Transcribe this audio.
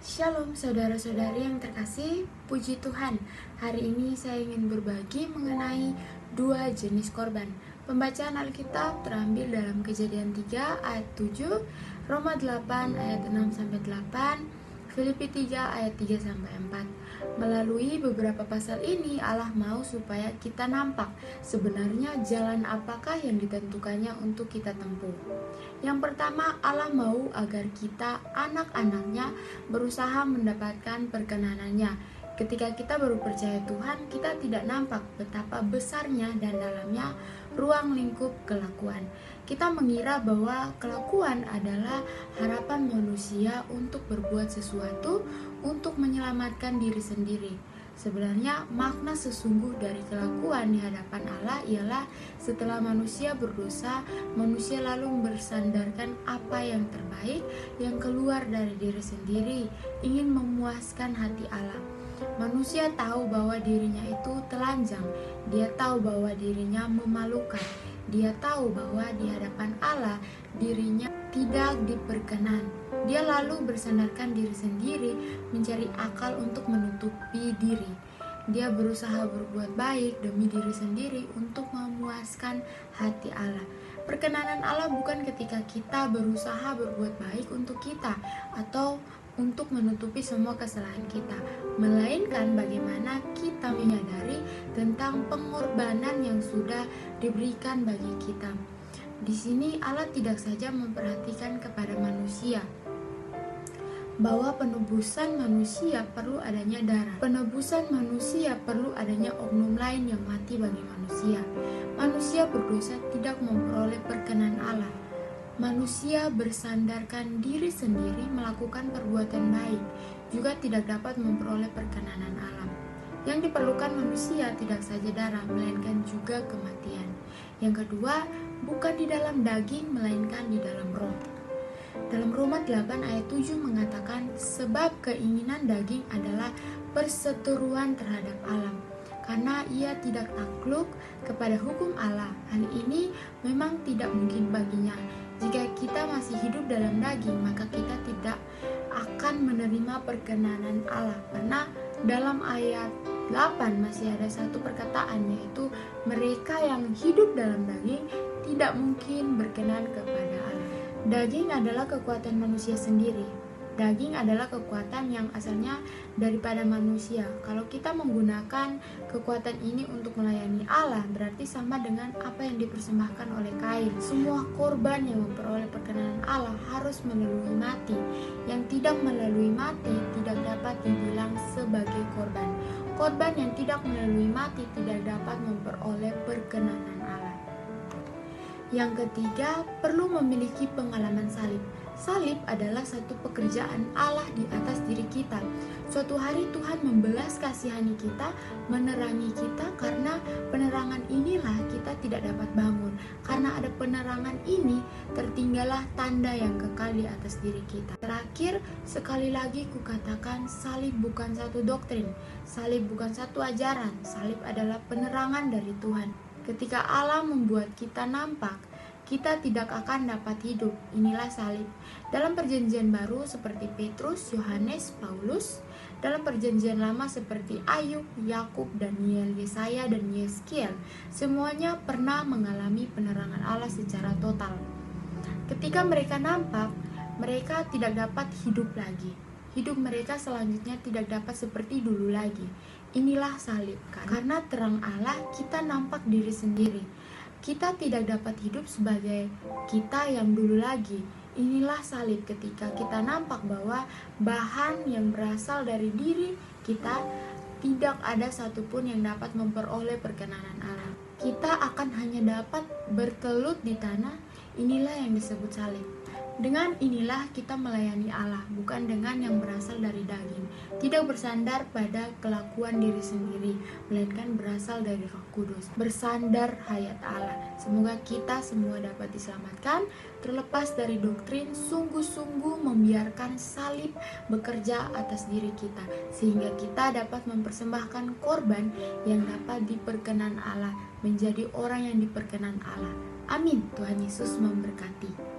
Shalom saudara-saudari yang terkasih, puji Tuhan. Hari ini saya ingin berbagi mengenai dua jenis korban. Pembacaan Alkitab terambil dalam Kejadian 3 ayat 7, Roma 8 ayat 6-8, Filipi 3 ayat 3-4. Melalui beberapa pasal ini Allah mau supaya kita nampak sebenarnya jalan apakah yang ditentukannya untuk kita tempuh. Yang pertama, Allah mau agar kita anak-anaknya berusaha mendapatkan perkenanannya. Ketika kita baru percaya Tuhan, kita tidak nampak betapa besarnya dan dalamnya ruang lingkup kelakuan. Kita mengira bahwa kelakuan adalah harapan manusia untuk berbuat sesuatu untuk menyelamatkan diri sendiri. Sebenarnya makna sesungguh dari kelakuan di hadapan Allah ialah setelah manusia berdosa, manusia lalu bersandarkan apa yang terbaik yang keluar dari diri sendiri, ingin memuaskan hati Allah. Manusia tahu bahwa dirinya itu telanjang, dia tahu bahwa dirinya memalukan, dia tahu bahwa di hadapan Allah dirinya tidak diperkenan. Dia lalu bersandarkan diri sendiri, mencari akal untuk menutupi diri. Dia berusaha berbuat baik demi diri sendiri untuk memuaskan hati Allah. Perkenanan Allah bukan ketika kita berusaha berbuat baik untuk kita atau untuk menutupi semua kesalahan kita, melainkan bagaimana kita menyadari tentang pengorbanan yang sudah diberikan bagi kita. Di sini Allah tidak saja memperhatikan kepada manusia, bahwa penebusan manusia perlu adanya darah. Penebusan manusia perlu adanya oknum lain yang mati bagi manusia. Manusia berdosa tidak memperoleh perkenan Allah. Manusia bersandarkan diri sendiri melakukan perbuatan baik, juga tidak dapat memperoleh perkenanan Allah. Yang diperlukan manusia tidak saja darah, melainkan juga kematian. Yang kedua, bukan di dalam daging, melainkan di dalam roh. Dalam Roma 8 ayat 7 mengatakan, sebab keinginan daging adalah perseteruan terhadap alam, karena ia tidak takluk kepada hukum Allah. Hal ini memang tidak mungkin baginya. Jika kita masih hidup dalam daging, maka kita tidak akan menerima perkenanan Allah. Karena dalam ayat 8 masih ada satu perkataan, yaitu mereka yang hidup dalam daging tidak mungkin berkenan kepada Allah. Daging adalah kekuatan manusia sendiri. Daging adalah kekuatan yang asalnya daripada manusia. Kalau kita menggunakan kekuatan ini untuk melayani Allah, berarti sama dengan apa yang dipersembahkan oleh Kain. Semua korban yang memperoleh perkenanan Allah harus melalui mati. Yang tidak melalui mati tidak dapat dibilang sebagai korban. Korban yang tidak melalui mati tidak dapat memperoleh perkenanan Allah. Yang ketiga, perlu memiliki pengalaman salib. Salib adalah satu pekerjaan Allah di atas diri kita. Suatu hari Tuhan membelas kasihani kita, menerangi kita, karena penerangan inilah kita tidak dapat bangun. Karena ada penerangan ini, tertinggallah tanda yang kekal di atas diri kita. Terakhir, sekali lagi kukatakan, salib bukan satu doktrin, salib bukan satu ajaran, salib adalah penerangan dari Tuhan. Ketika Allah membuat kita nampak, kita tidak akan dapat hidup. Inilah salib. Dalam perjanjian baru seperti Petrus, Yohanes, Paulus. Dalam perjanjian lama seperti Ayub, Yakub, Daniel, Yesaya, dan Yeskiel. Semuanya pernah mengalami penerangan Allah secara total. Ketika mereka nampak, mereka tidak dapat hidup lagi. Hidup mereka selanjutnya tidak dapat seperti dulu lagi. Inilah salib. Karena terang Allah, kita nampak diri sendiri. Kita tidak dapat hidup sebagai kita yang dulu lagi. Inilah salib, ketika kita nampak bahwa bahan yang berasal dari diri kita tidak ada satupun yang dapat memperoleh perkenanan Allah. Kita akan hanya dapat bertelut di tanah. Inilah yang disebut salib. Dengan inilah kita melayani Allah, bukan dengan yang berasal dari daging, tidak bersandar pada kelakuan diri sendiri, melainkan berasal dari Roh Kudus, bersandar hayat Allah. Semoga kita semua dapat diselamatkan, terlepas dari doktrin sungguh-sungguh membiarkan salib bekerja atas diri kita, sehingga kita dapat mempersembahkan korban yang dapat diperkenan Allah, menjadi orang yang diperkenan Allah. Amin. Tuhan Yesus memberkati.